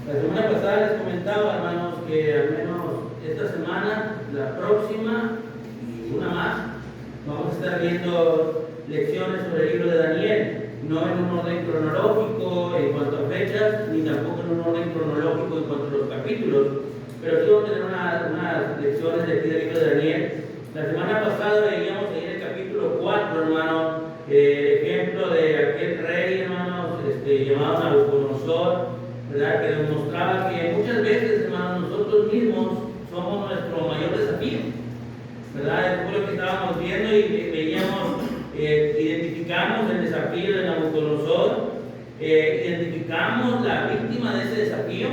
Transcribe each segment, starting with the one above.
La semana pasada les comentaba, hermanos, que al menos esta semana, la próxima y una más, vamos a estar viendo lecciones sobre el libro de Daniel, no en un orden cronológico en cuanto a fechas, ni tampoco en un orden cronológico en cuanto a los capítulos, pero sí vamos a tener unas lecciones de aquí del libro de Daniel. La semana pasada veíamos ahí en el capítulo 4, hermanos, el ejemplo de aquel rey, hermanos, llamado Nabucodonosor, ¿verdad? Que demostraba que muchas veces, hermanos, nosotros mismos somos nuestro mayor desafío, ¿verdad? Eso fue lo que estábamos viendo y veíamos, identificamos el desafío de Nabucodonosor, identificamos la víctima de ese desafío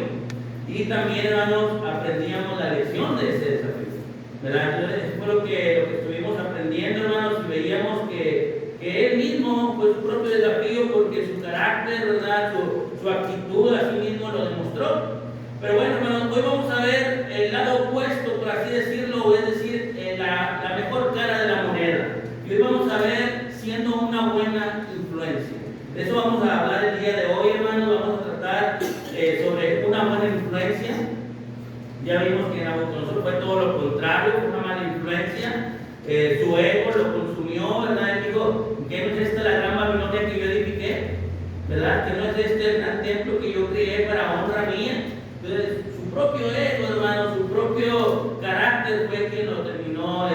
y también, hermanos, aprendíamos la lección de ese desafío, ¿verdad? Entonces, eso fue lo que estuvimos aprendiendo, hermanos, y veíamos que él mismo fue su propio desafío porque su carácter, ¿verdad? Su actitud así mismo lo demostró. Pero bueno, hermanos, hoy vamos a ver el lado opuesto, por así decirlo, es decir, la mejor cara de la moneda. Y hoy vamos a ver siendo una buena influencia. De eso vamos a hablar el día de hoy, hermanos. Vamos a tratar sobre una buena influencia. Ya vimos que Nabucodonosor fue todo lo contrario, fue una mala influencia. Su ego lo consumió, ¿verdad? Él dijo, ¿qué no es esta la gran Babilonia que yo edifiqué? ¿Verdad? Que no es este el gran templo que yo creé para honra mía. Entonces, su propio ego, hermano, su propio carácter fue quien lo terminó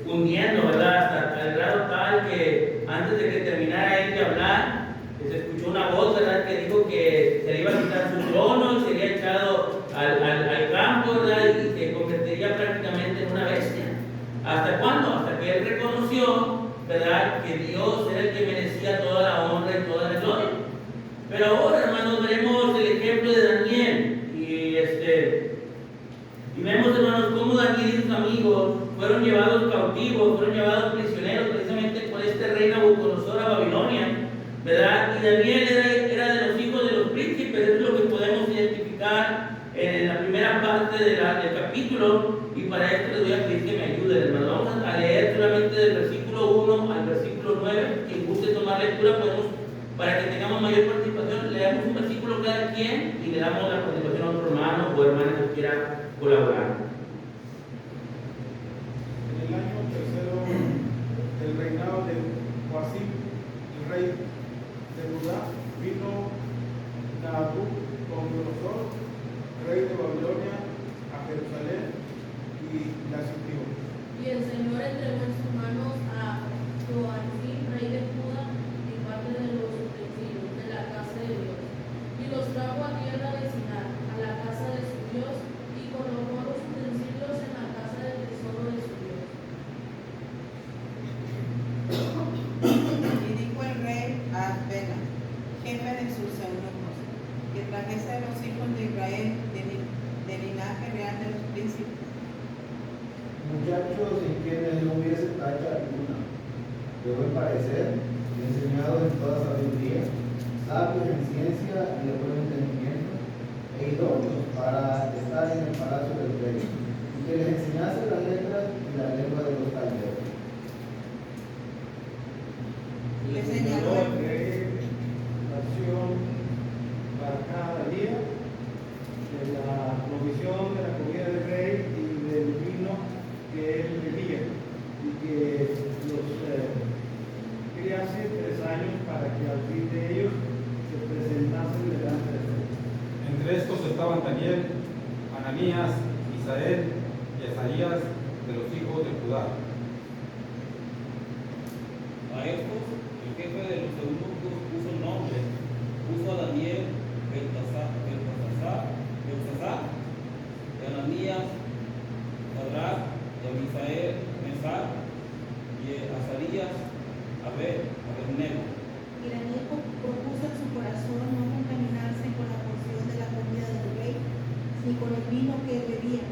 hundiendo, ¿verdad? Hasta el grado tal que antes de que terminara él de hablar, se escuchó una voz, ¿verdad? Que dijo que se le iba a quitar su trono y sería echado al campo, ¿verdad? Y se convertiría prácticamente en una bestia. ¿Hasta cuándo? Hasta que él reconoció, ¿verdad?, que Dios era el que merecía toda la honra y toda la gloria. Pero ahora, hermanos, veremos el ejemplo de Daniel. Y vemos, hermanos, cómo Daniel y sus amigos fueron llevados cautivos, fueron llevados prisioneros precisamente por este rey Nabucodonosor a Babilonia, ¿verdad? Y Daniel era de los hijos de los príncipes, es lo que podemos identificar en la primera parte del capítulo. Y para esto les voy a pedir que me ayuden, hermanos. Vamos a leer solamente del versículo 1 al versículo 9. Quien guste tomar lectura, podemos, para que tengamos mayor participación, leamos un versículo cada quien y le damos la participación a otro hermano o hermana que quiera colaborar. En el año tercero del reinado de Joacim, el rey de Judá, vino Nabucodonosor, rey de Babilonia, a Jerusalén y la sitió. Y el Señor entregó en sus manos a Joacim, rey de Judá, y parte de los utensilios de la casa de Dios, y los trajo a tierra vecina, a la casa de su Dios, y colocó los utensilios en la casa del tesoro de su Dios. Y dijo el rey a Asbena, jefe de sus eunucos, que trajese a los hijos de Israel de linaje real de los príncipes, muchachos en quienes no hubiese tacha alguna, de buen parecer, enseñados en toda sabiduría, sabios en ciencia y de buen entendimiento, e idóneos para estar en el palacio del rey, y que les enseñase las letras y la lengua de los caldeos. le señaló el rey la acción para cada día de la provisión de la comida del rey y del vino que él bebía, y que los criase 3 años para que al fin de ellos se presentasen delante del rey. Entre estos estaban Daniel, Ananías, Misael y Azarías de los hijos de Judá. A estos, el jefe de los eunucos puso nombre, puso a Daniel, Beltasar, y a Ananías, Sadrach, y a Misael, Mesach, y a Azarías, Abednego. Y Daniel propuso en su corazón no contaminarse con la porción de la comida del rey, ni con el vino que él bebía.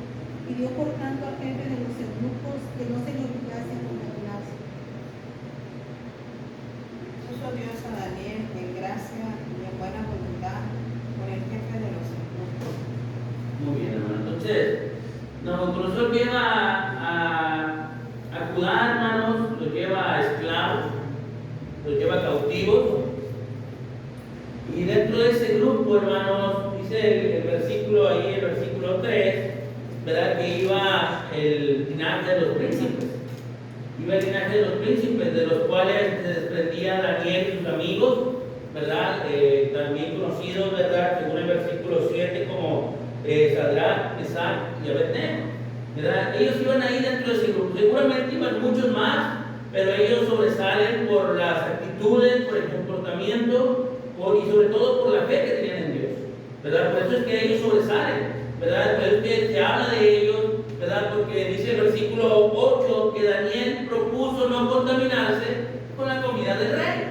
Pidió por tanto al jefe de los eunucos que no se le obligase a contaminarse. puso Dios a Daniel en gracia y en buena voluntad con el jefe de los eunucos. Muy bien, hermano. Entonces, Nabucodonosor lleva a Judá, hermanos, los lleva a esclavos, los lleva cautivos. Y dentro de ese grupo, hermanos, dice dice el versículo ahí, el versículo 3, ¿verdad? Que iba el linaje de los príncipes. Iba el linaje de los príncipes, de los cuales se desprendía Daniel y sus amigos, ¿verdad? También conocidos, ¿verdad? Según el versículo 7, como Sadrach, Mesach y Abednego, ¿verdad? Ellos iban ahí dentro de ese grupo. Seguramente iban muchos más, pero ellos sobresalen por las actitudes, por el comportamiento, y sobre todo por la fe que tenían en Dios, ¿verdad? Por eso es que ellos sobresalen, ¿verdad? Por eso es que se habla de ellos, ¿verdad? Porque dice el versículo 8 que Daniel propuso no contaminarse con la comida del rey.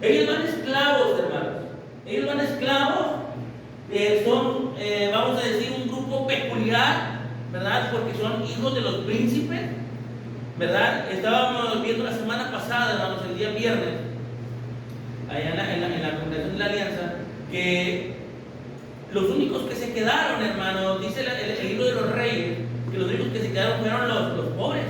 Ellos van esclavos, hermanos. Ellos van esclavos, son, vamos a decir, un grupo peculiar, ¿verdad? Porque son hijos de los príncipes, ¿verdad? Estábamos viendo la semana pasada, hermanos, el día viernes, allá en la congregación de la Alianza, que los únicos que se quedaron, hermanos, dice el libro de los Reyes, que los únicos que se quedaron fueron los pobres,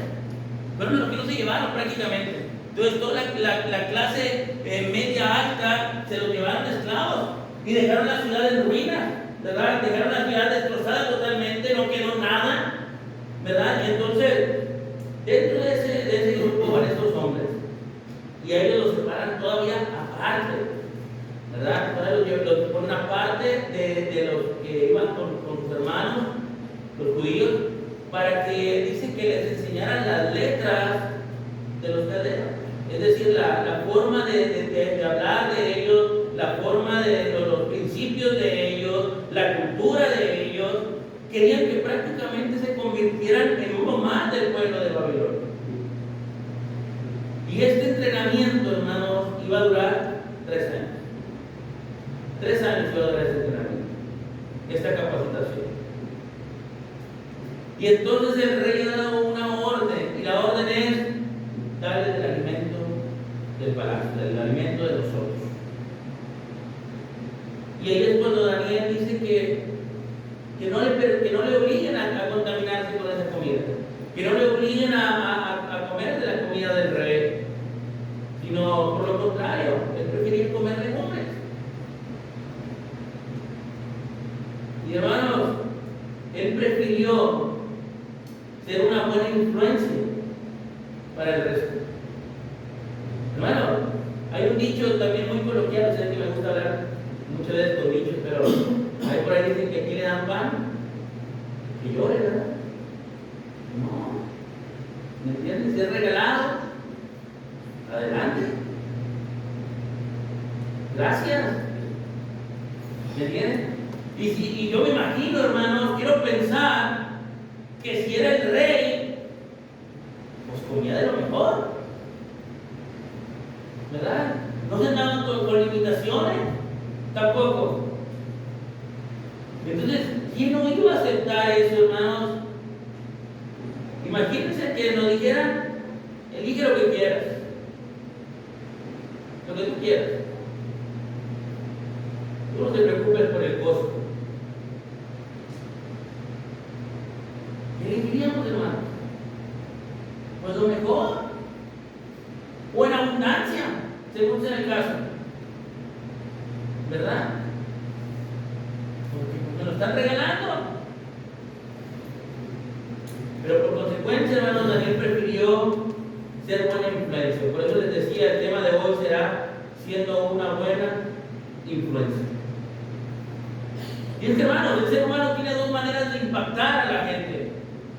fueron los que no se llevaron prácticamente. Entonces toda la clase media alta se los llevaron de esclavos y dejaron la ciudad en ruinas, ¿verdad? Dejaron la ciudad destrozada totalmente, no quedó nada, ¿verdad? Y entonces, dentro de ese grupo van estos hombres, y a ellos los separan todavía aparte, ¿verdad? Todavía los ponen aparte de los que iban con sus hermanos, los judíos, para que dicen que les enseñaran las letras de los caldeos, es decir, la forma de hablar de ellos, la forma de los principios de ellos, la cultura de ellos. Querían que prácticamente se convirtieran en uno más del pueblo de Babilonia. Y este entrenamiento, hermanos, iba a durar 3 años. 3 años iba a durar este entrenamiento, esta capacitación. Y entonces el rey ha dado una orden, y la orden es darles el alimento del palacio, el alimento de los otros. Y ahí es cuando Daniel dice que no le obliguen a contaminarse con esa comida, que no le obliguen a comer de la comida del rey, sino por lo contrario, él prefería comer legumbres. Y hermanos, él prefirió ser una buena influencia para el resto. Hermano, hay un dicho también muy coloquial, sé que me gusta hablar mucho de estos dichos, pero hay por ahí dicen que aquí le dan pan, que llore, ¿verdad? No, ¿me entiendes? Si es regalado, adelante. Gracias. ¿Me entiendes? Y yo me imagino, hermanos, quiero pensar que si era el rey, pues comía de lo mejor, ¿verdad? No se andaban con limitaciones, tampoco. Entonces, ¿quién no iba a aceptar eso, hermanos? Imagínense que nos dijeran, elige lo que quieras, lo que tú quieras. Tú no te preocupes por el costo. ¿Qué elegiríamos, hermanos? Pues lo mejor, o en abundancia, según sea el caso, ¿verdad? Porque nos están regalando. Pero por consecuencia, hermanos, Daniel prefirió ser buena influencia. Por eso les decía, el tema de hoy será siendo una buena influencia. Y es que, hermanos, el ser humano tiene 2 maneras de impactar a la gente.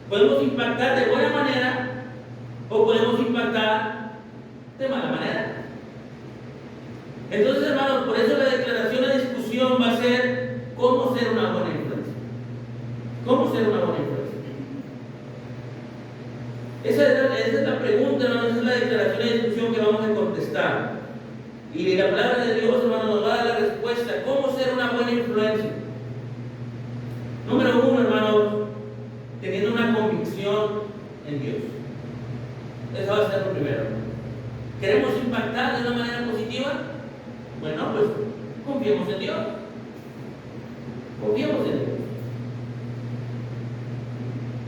Podemos impactar de buena manera o podemos impactar de mala manera. Entonces, hermanos, por eso la declaración de discusión va a ser cómo ser una buena influencia. ¿Cómo ser una buena influencia? Esa es la pregunta, hermanos, esa es la declaración de discusión que vamos a contestar. Y la palabra de Dios, hermanos, nos va a dar la respuesta. ¿Cómo ser una buena influencia? Número 1, hermanos, teniendo una convicción en Dios. Eso va a ser lo primero. ¿Queremos impactar de una manera positiva? Bueno, pues confiemos en Dios. Confiemos en Dios.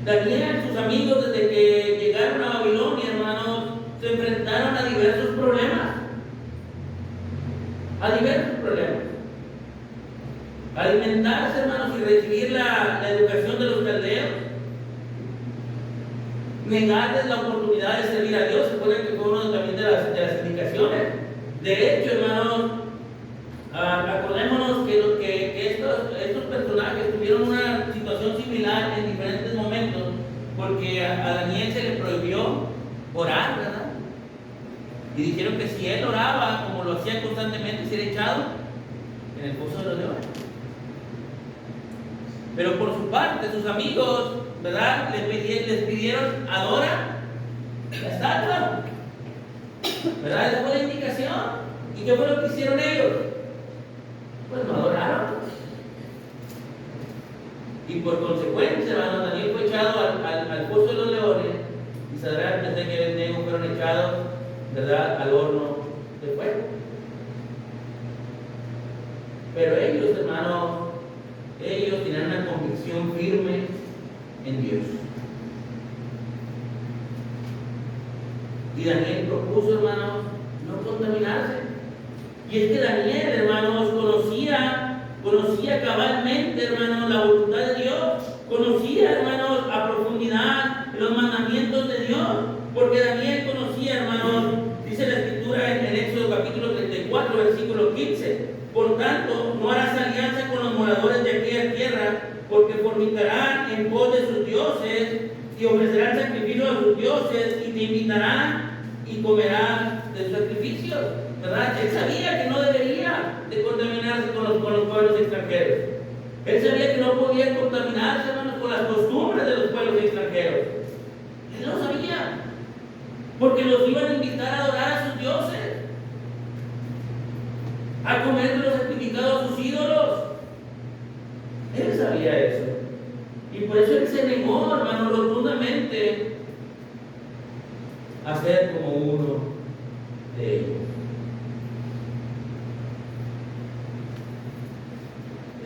Daniel, sus amigos, desde que llegaron a Babilonia, hermanos, se enfrentaron a diversos problemas. A diversos problemas. alimentarse, hermanos, y recibir la educación de los caldeos, negarles la oportunidad de servir a Dios. Se acuerdan que fue uno también de las indicaciones. De hecho, hermanos, acordémonos que estos personajes tuvieron una situación similar en diferentes momentos, porque a Daniel se le prohibió orar, ¿verdad? Y dijeron que si él oraba, como lo hacía constantemente, sería echado en el pozo de los leones. Pero por su parte, sus amigos, ¿verdad?, les pidieron adora la estatua, ¿verdad? Esa fue la indicación. ¿Y qué fue lo que hicieron ellos? Pues no adoraron. Y por consecuencia, hermano, Daniel fue echado al pozo de los leones, y Sadrach, Mesach y Abednego fueron echados, ¿verdad?, al horno de fuego. Pero ellos, hermanos, ellos tenían una convicción firme en Dios. Y Daniel propuso, hermanos, no contaminarse. Y es que Daniel, hermanos, conocía cabalmente, hermanos, la voluntad de Dios. Conocía, hermanos, a profundidad los mandamientos de Dios. Porque Daniel conocía, hermanos, dice la Escritura en Éxodo capítulo 34, versículo 15. Por tanto, no harás alianza con los moradores de aquella tierra, porque fornicarán en pos de sus dioses y ofrecerán sacrificios a sus dioses y te invitarán y comerán de sus sacrificios. ¿Verdad? Él sabía que no debería de contaminarse con los pueblos extranjeros. Él sabía que no podía contaminarse, hermanos, con las costumbres de los pueblos extranjeros. Él lo sabía, porque los iban a invitar a adorar a sus dioses, a comer de los sacrificados a sus ídolos. Él sabía eso. Y por eso él se negó, hermano, rotundamente a ser como uno de ellos.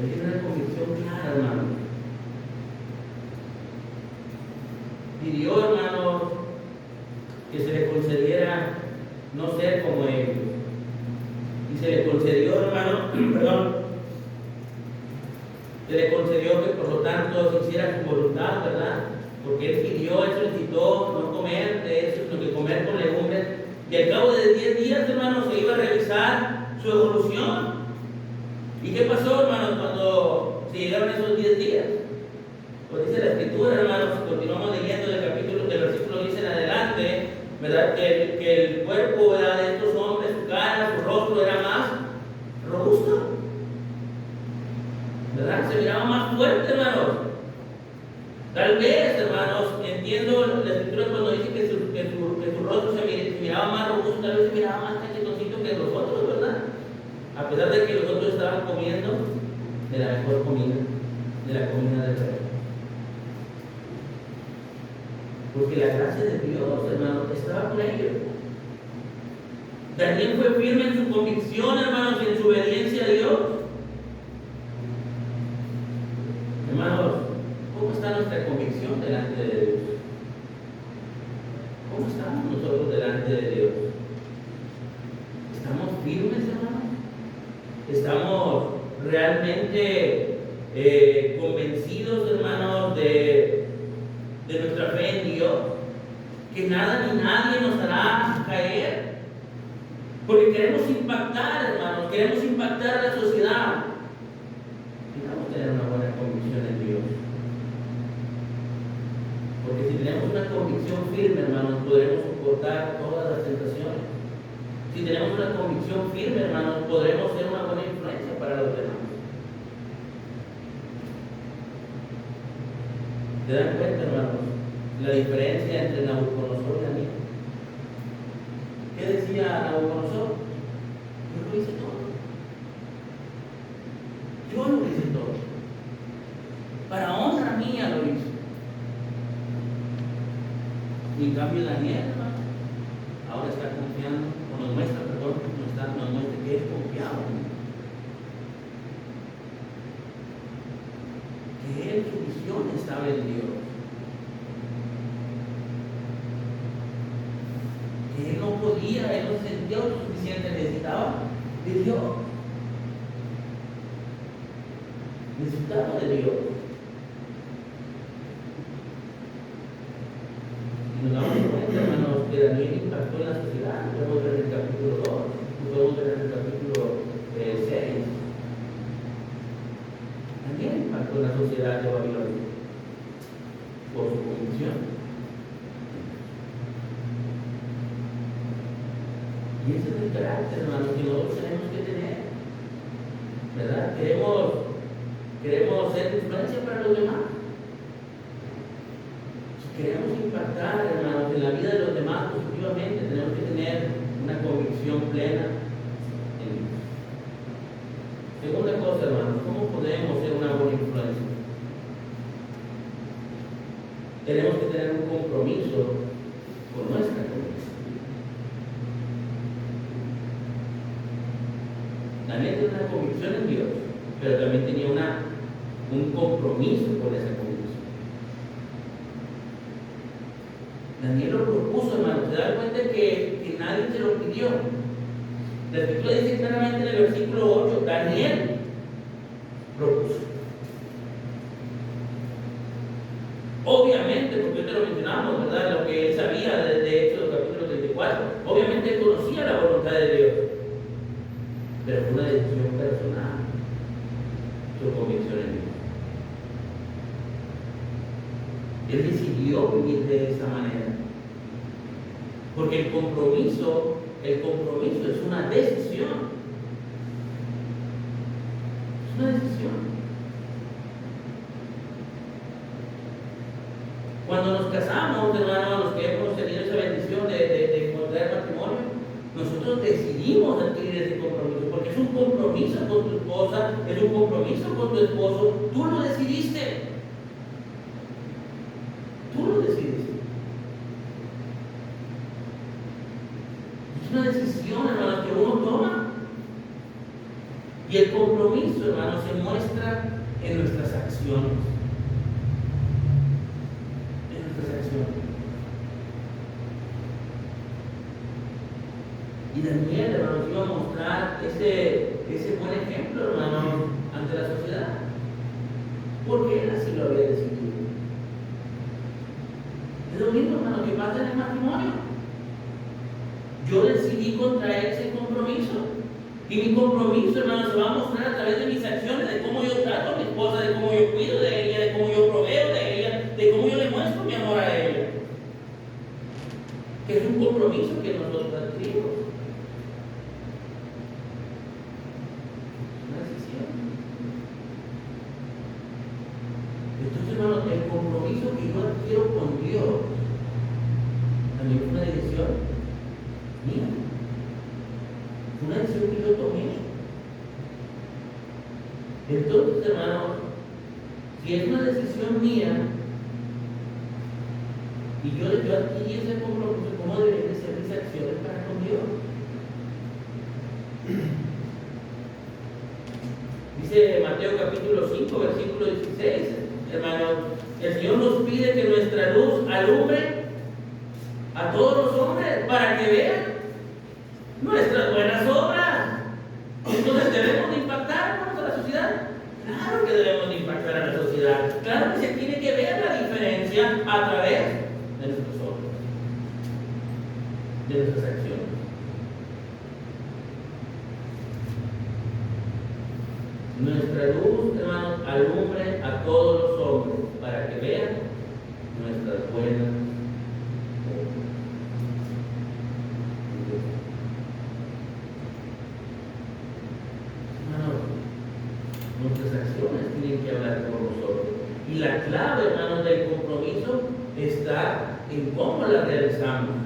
Él tiene una convicción clara, hermano. Pidió, hermano, que se le concediera no ser como ellos. Y se le concedió, hermano, perdón, se le concedió que por lo tanto se hiciera su voluntad, ¿verdad? Porque él pidió, él solicitó no comer de eso, sino que comer con legumbres. Y al cabo de 10 días, hermano, se iba a revisar su evolución. ¿Y qué pasó, hermano, cuando se llegaron esos 10 días? Pues dice la Escritura, hermanos, si continuamos leyendo del capítulo, del versículo 10 en adelante, ¿verdad? Que el cuerpo, ¿verdad?, de estos hombres, su cara, su rostro era más robusto, ¿verdad? Se miraba más fuerte, hermanos. Tal vez, hermanos, entiendo la Escritura cuando dice que su rostro se miraba más robusto, tal vez se miraba más cachetoncito que los otros, ¿verdad? A pesar de que los otros estaban comiendo de la mejor comida, de la comida del rey. Porque la gracia de Dios, hermano, estaba con ellos. Daniel fue firme en su convicción, hermanos, y en su obediencia a Dios. Hermanos, ¿cómo está nuestra convicción delante de Dios? ¿Cómo estamos nosotros delante de Dios? ¿Estamos firmes, hermanos? ¿Estamos realmente convencidos, hermanos, de nuestra fe en Dios? Que nada ni nadie nos hará caer. Porque queremos impactar, hermanos, queremos impactar a la sociedad. Necesitamos tener una buena convicción en Dios. Porque si tenemos una convicción firme, hermanos, podremos soportar todas las tentaciones. Si tenemos una convicción firme, hermanos, podremos ser una buena influencia para los demás. ¿Se dan cuenta, hermanos, la diferencia entre Nabucodonosor y Daniel? ¿Qué decía Nabucodonosor? Yo lo hice todo. Yo lo hice todo. Para honra mía lo hice. Y en cambio Daniel, hermano, ahora está confiando, o nos muestra, perdón, nos muestra que es confiado en Dios. Que él, su visión estaba en Dios. Que él no podía, él no se sentía autosuficiente, necesitaba de Dios. Necesitamos de Dios. Y nos damos cuenta, hermanos, que Daniel impactó en la sociedad. Lo podemos ver en el capítulo 2, lo podemos ver en el capítulo 6. Daniel impactó en la sociedad de Babilonia por su convicción. Y ese es el carácter, hermanos, que nosotros tenemos que tener. ¿Verdad? Queremos ser influencia para los demás. Si queremos impactar, hermanos, en la vida de los demás positivamente, tenemos que tener una convicción plena en Dios. Segunda cosa, hermanos, ¿cómo podemos ser una buena influencia? Tenemos que tener un compromiso con nuestra convicción. Daniel tenía una convicción en Dios, pero también tenía un compromiso con esa convicción. Daniel lo propuso, hermano. Se da cuenta que nadie se lo pidió. La Escritura dice claramente en el versículo 8, Daniel propuso. Obviamente, porque te lo mencionamos, ¿verdad? Lo que él sabía de Éxodo capítulo 34. Obviamente él conocía la voluntad de Dios. Pero fue una decisión personal, su convicción en Dios. Él decidió vivir de esa manera. Porque el compromiso es una decisión. Es una decisión. Cuando nos casamos, hermanos, los que hemos tenido esa bendición de encontrar matrimonio, nosotros decidimos adquirir ese compromiso, porque es un compromiso con tu esposa, es un compromiso con tu esposo. Tú lo decidiste. Tú lo decidiste. Es una decisión, hermanos, que uno toma. Y el compromiso, hermanos, se muestra en nuestras acciones. En nuestras acciones. Y Daniel, hermanos, iba a mostrar ese buen ejemplo, hermanos, ante la sociedad. Porque él así lo había decidido. Es lo mismo, hermano, que pasa en el matrimonio. Yo decidí contraer ese compromiso. Y mi compromiso, hermano, se va a mostrar a través de mis acciones, de cómo yo trato a mi esposa, de cómo yo cuido de ella, de cómo yo proveo de ella, de cómo yo le muestro mi amor a ella. Que es un compromiso que nosotros adquirimos. Una decisión. Entonces, hermano, el compromiso que yo adquiero con Dios también es una decisión mía. Una decisión que yo tomé. Entonces, hermano, si es una decisión mía y yo adquirí ese compromiso, ¿cómo deberían ser mis acciones para con Dios? Dice Mateo capítulo 5, versículo 16, hermano, el Señor nos pide que nuestra luz alumbre a todos los hombres para que vean nuestras buenas obras. Entonces, ¿debemos de impactar a la sociedad? Claro que debemos de impactar a la sociedad. Claro que se tiene que ver la diferencia a través de nuestros obras, de nuestras acciones. Nuestra luz, hermanos, alumbre a todos los hombres para que vean nuestras buenas obras. Nuestras acciones tienen que hablar por nosotros. Y la clave, hermanos, del compromiso está en cómo la realizamos.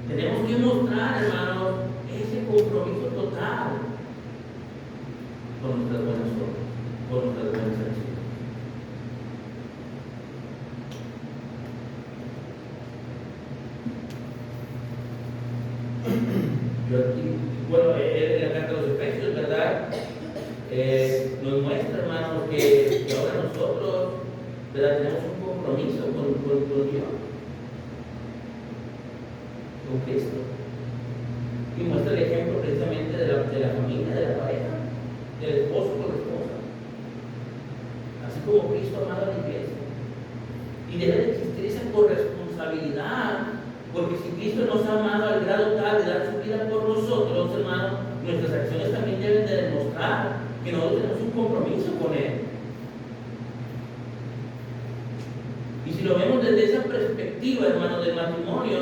Tenemos que mostrar, hermanos, ese compromiso total con nuestras buenas obras, con nuestras buenas acciones. Bueno, en la carta de los Efesios, ¿verdad? Nos muestra, hermanos, que ahora nosotros, ¿verdad?, tenemos un compromiso con Dios, con Cristo. Y muestra el ejemplo precisamente de la familia, de la pareja, del esposo con la esposa. como Cristo ha amado a la iglesia. Y debe de existir esa corresponsabilidad, porque si Cristo nos ha amado al grado tal de dar su vida por nosotros, hermanos, nuestras acciones también deben de demostrar que nosotros tenemos un compromiso con Él. Y si lo vemos desde esa perspectiva, hermanos, del matrimonio,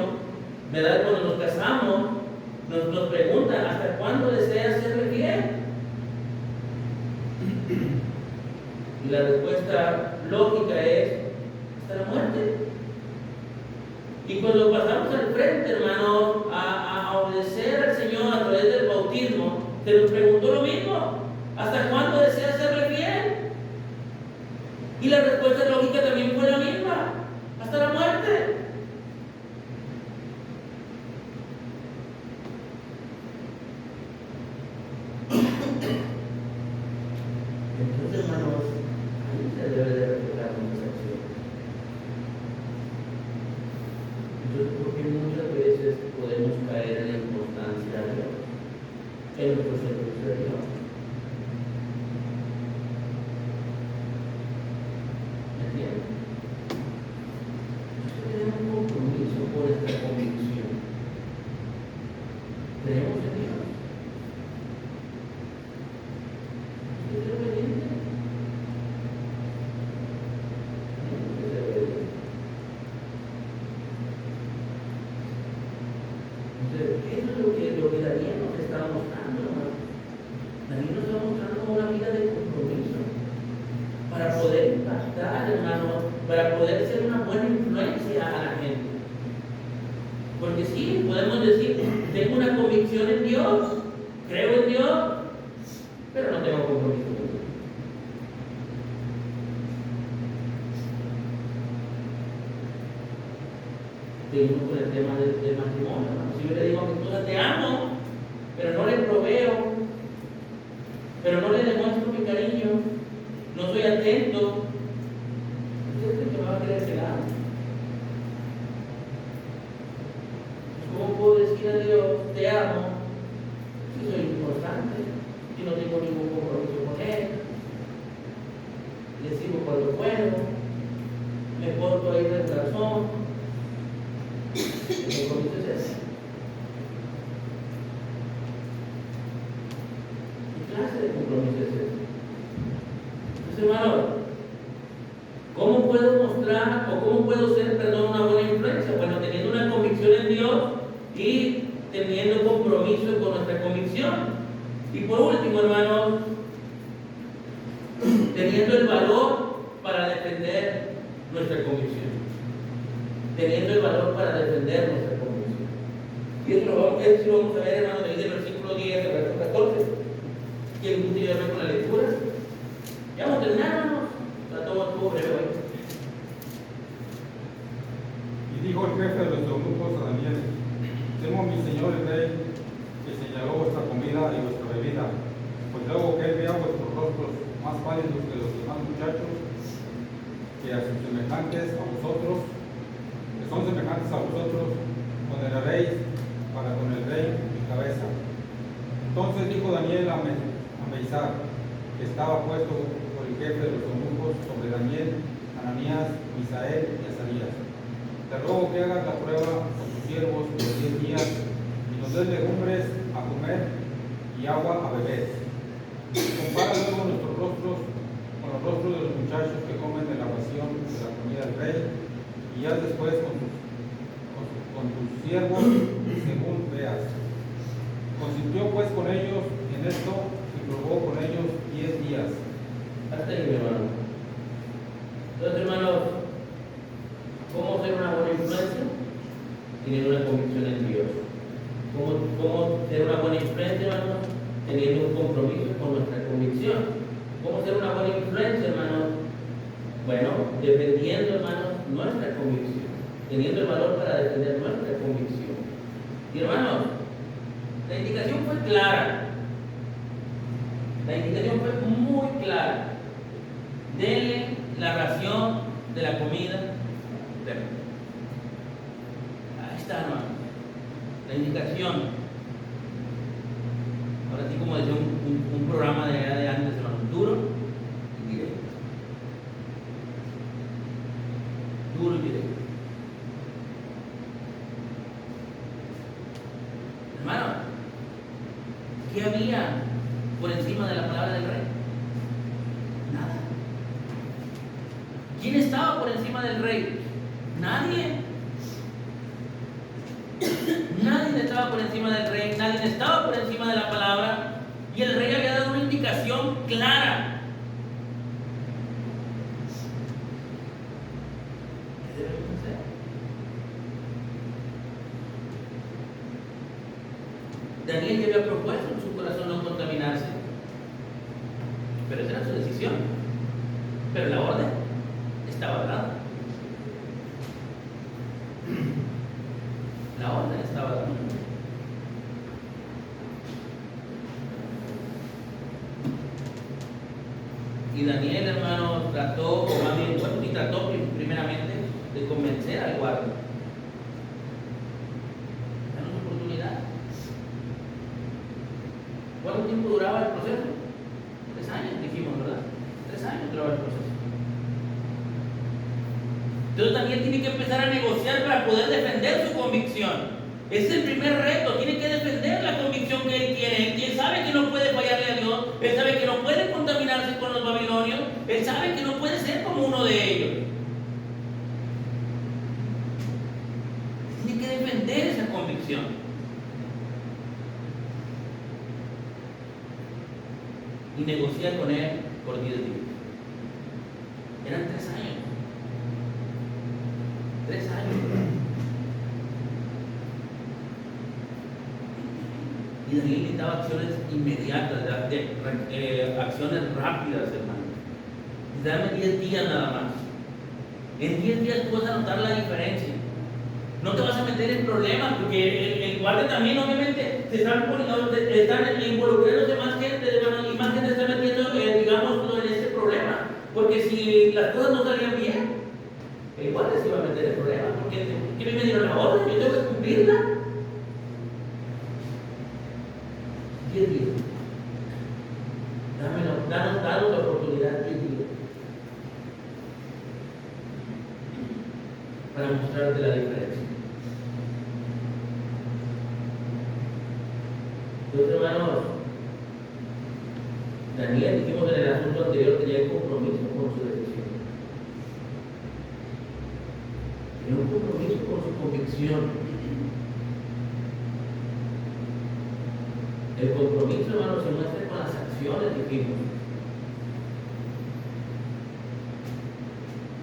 ¿verdad? Cuando nos casamos, nos preguntan, ¿hasta cuándo deseas serle fiel? Y la respuesta lógica es, hasta la muerte. Y cuando pasamos al frente, hermanos, a obedecer al Señor a través del bautismo, se nos preguntó lo mismo, ¿hasta cuándo deseas serle fiel? Y la respuesta lógica también fue la misma, hasta la muerte. Entonces, hermanos, ahí se debe de reflejar nuestras acciones. Entonces, ¿por qué muchas veces podemos caer en la inconstancia de Dios? En nuestro servicio de Dios. ¿Me entienden? Nosotros tenemos un compromiso por esta convicción. Creemos en Dios. ¿Usted es obediente? Tenemos que ser obedientes. Entonces, eso es lo que Daniel nos está mostrando, hermano. Daniel nos está mostrando una vida de compromiso para poder impactar, hermano, para poder ser una buena influencia a la gente. Porque sí, podemos decir, tengo una convicción en Dios, creo en Dios, pero no tengo compromiso con Dios. Seguimos con el tema del matrimonio, hermano. Si yo le digo a mi esposa, te amo, pero no le proveo, pero no le demuestro mi cariño, no soy atento, ¿usted cree que me va a querer quedar? ¿Cómo puedo decir a Dios, te amo, si soy inconstante, si no tengo ningún compromiso con Él? Le sirvo cuando puedo, me porto ahí de razón. El compromiso es ese. ¿Qué clase de compromiso es ese? Entonces, hermano, ¿cómo puedo mostrar o cómo puedo ser, perdón, una buena influencia? Bueno, teniendo una convicción en Dios y teniendo compromiso con nuestra convicción. Y por último, hermanos, teniendo el valor para defender nuestra convicción. Teniendo el valor para defender nuestra convicción. Y eso lo vamos a ver, hermanos, desde el versículo 10 del verso 14. ¿Quieren continuar con la lectura? Ya vamos a terminar, hermanos. Está todo breve hoy. Y dijo el jefe de los eunucos a Daniel: temo, mi señor el rey, que señaló vuestra comida y vuestra bebida, pues luego que él vea vuestros rostros más pálidos que los demás muchachos, que a sus semejantes a vosotros, que son semejantes a vosotros, condenaréis para con el rey mi cabeza. Entonces dijo Daniel a Meisar, que estaba puesto por el jefe de los eunucos sobre Daniel, Ananías, Misael y Azarías: te ruego que hagas la prueba con tus siervos por 10 días y nos des legumbres a comer y agua a beber. Compara luego nuestros rostros con los rostros de los muchachos que comen de la ración de la comida del rey, y haz después con tus siervos según veas. Consintió pues con ellos en esto y probó con ellos 10 días. Hasta ahí, mi hermano. Entonces, hermanos, ¿cómo ser una buena influencia? Teniendo una convicción en Dios. ¿Cómo ser una buena influencia, hermanos? Teniendo un compromiso con nuestra convicción. ¿Cómo ser una buena influencia, hermanos? Bueno, defendiendo, hermanos, nuestra convicción. Teniendo el valor para defender nuestra convicción. Y hermanos, la indicación fue clara. La indicación fue muy clara. Denle la ración de la comida. Ahí está, hermano. La indicación. Ahora sí, como decía un programa de antes, hermano, duro y directo. encima de la palabra del rey? Nada. ¿Quién estaba por encima del rey? Nadie. Nadie estaba por encima del rey, nadie estaba por encima de la palabra, y el rey había dado una indicación clara. ¿Qué debemos hacer? Daniel ya había propuesto en su corazón no contaminarse, pero esa era su decisión. Pero la orden estaba dada. La orden estaba dada. Y Daniel, hermano, trató, o más bien, bueno, y trató primeramente de convencer al guardia. Danos oportunidad. ¿Cuánto tiempo duraba el proceso? 3 años, dijimos, ¿verdad? 3 años duraba el proceso. Entonces Daniel tiene que empezar a negociar para poder defender su convicción. Ese es el primer reto, tiene que defender la convicción que él tiene. Él sabe que no puede fallarle a Dios, él sabe que no puede contaminarse con los babilonios, él sabe que no puede ser como uno de ellos. Tiene que defender esa convicción. Y negociar con él por 10 días. Eran 3 años. 3 años. Y Daniel necesitaba acciones inmediatas, acciones rápidas, hermano. Dame 10 días nada más. En 10 días tú vas a notar la diferencia. No te vas a meter en problemas, porque el guardia también, obviamente, están involucrándose más gente, hermano, y más gente está metiendo, digamos, en este problema. Porque si las cosas no salían bien, el guardia se iba a meter en problemas, porque ¿qué me dieron la orden? Yo tengo que cumplirla. 10 días. Danos la oportunidad 10 días para mostrarte la diferencia. Entonces, hermanos, Daniel, dijimos en el asunto anterior, tenía el compromiso con su decisión. Tenía un compromiso con su convicción. El compromiso, hermano, se muestra con las acciones, dijimos.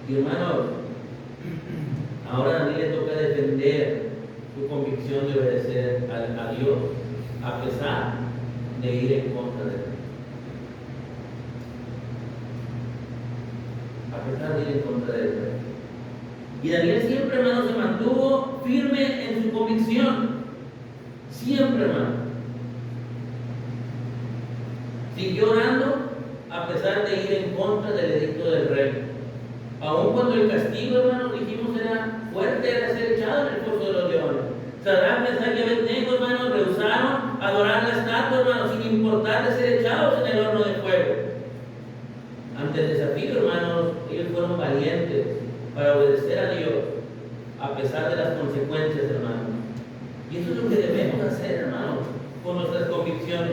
Y hermano, ahora a mí le toca defender su convicción de obedecer a Dios, a pesar de ir en contra de él. A pesar de ir en contra de él. Y Daniel siempre, hermano, se mantuvo firme en su convicción. Siempre, hermano. Siguió orando a pesar de ir en contra del edicto del rey. Aun cuando el castigo, hermano, dijimos era fuerte, era ser echado en el foso de los leones. Sadrach, Mesach y Abednego, hermano, rehusaron adorar la estatua, hermano, sin importar de ser echados en el horno de fuego. Ante el desafío, hermanos, ellos fueron valientes para obedecer a Dios, a pesar de las consecuencias, hermanos. Y eso es lo que debemos hacer, hermanos, con nuestras convicciones.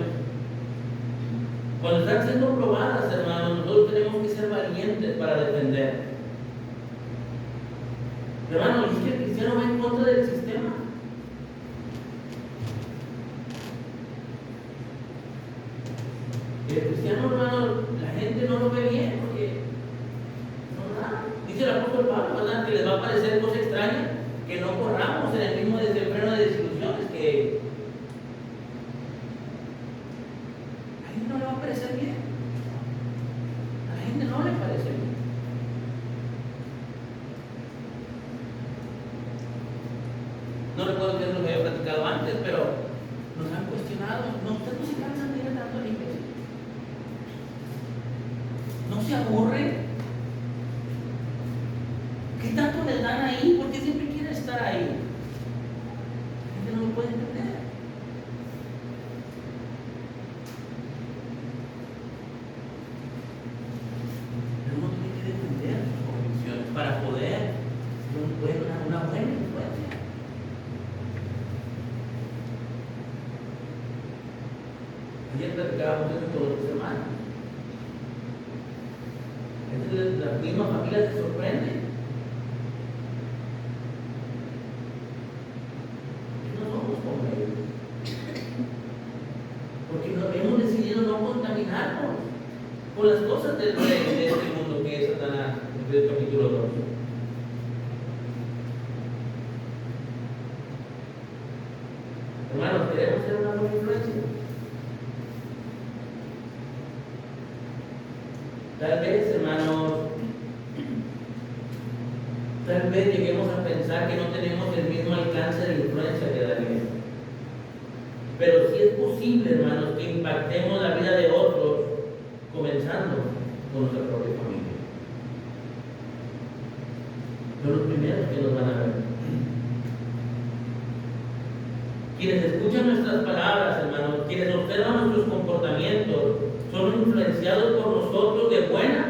Cuando están siendo probadas, hermanos, nosotros tenemos que ser valientes para defender. Hermano, ¿y es que el cristiano va en contra del sistema? El cristiano, hermano, la gente no lo ve bien porque no da. Dice el apóstol Pablo, ¿verdad?, que les va a parecer cosa extraña que no corramos en el mismo desenfreno de desilusiones que ellos. A la gente no le va a parecer bien. A la gente no le parece bien. No recuerdo qué es lo que había platicado antes, pero nos han cuestionado. No, ustedes no se cansan de ir tanto a la iglesia. ¿No se aburren? ¿Qué tanto les dan ahí? ¿Por qué siempre quieren estar ahí? La gente no lo puede entender. Pero uno tiene que defender sus convicciones para poder tener una buena influencia. Ayer platicábamos eso con los hermanos. Entonces, la misma familia se sorprende. No somos como ellos. Porque hemos decidido no contaminarnos con las cosas del rey de este mundo que es Satanás, en el capítulo 2. Hermanos, queremos ser una buena influencia. Tal vez, hermanos, tal vez lleguemos a pensar que no tenemos el mismo alcance de influencia que Daniel. Pero sí es posible, hermanos, que impactemos la vida de otros, comenzando con nuestra propia familia. Son los primeros que nos van a ver. Quienes escuchan nuestras palabras, hermanos, quienes observan nuestros comportamientos, son influenciados por nosotros de buena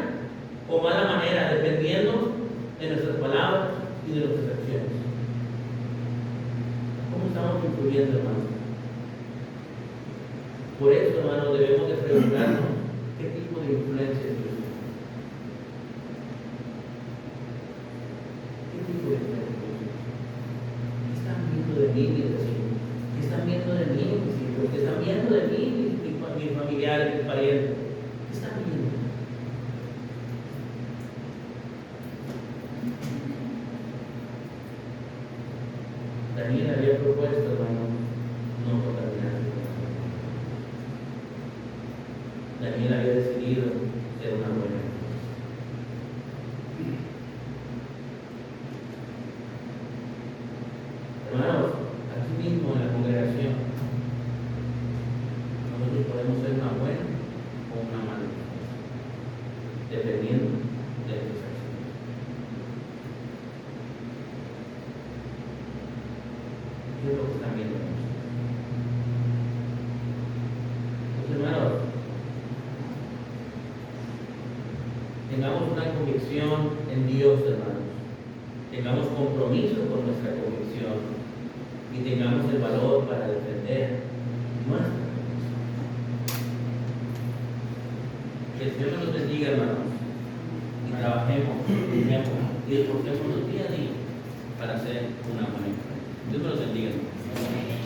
o mala manera, dependiendo de nuestras palabras y de nuestras acciones. ¿Cómo estamos influyendo, hermanos? Por eso, hermanos, debemos de preguntarnos qué tipo de influencia es Dios. ¿Qué tipo de influencia es Dios? ¿Qué están viendo de mí, mis vecinos? ¿Qué están viendo de mí, mis hijos? ¿Qué están viendo de mí, mis familiares, mis parientes? ¿Qué están viendo? Daniel había propuesto, hermano, no contaminarse. Daniel había decidido ser una buena. Hermanos, aquí mismo en la congregación, nosotros podemos ser una buena o una mala, dependiendo de nuestras acciones. ¿Qué es lo que están viendo? Pues, hermanos, tengamos una convicción en Dios, hermanos. Tengamos compromiso con nuestra convicción y tengamos el valor para defender nuestra convicción. Que el Señor nos bendiga, hermanos, y trabajemos, y esforcémonos día a día para ser una buena influencia. Dios me los bendiga, hermanos.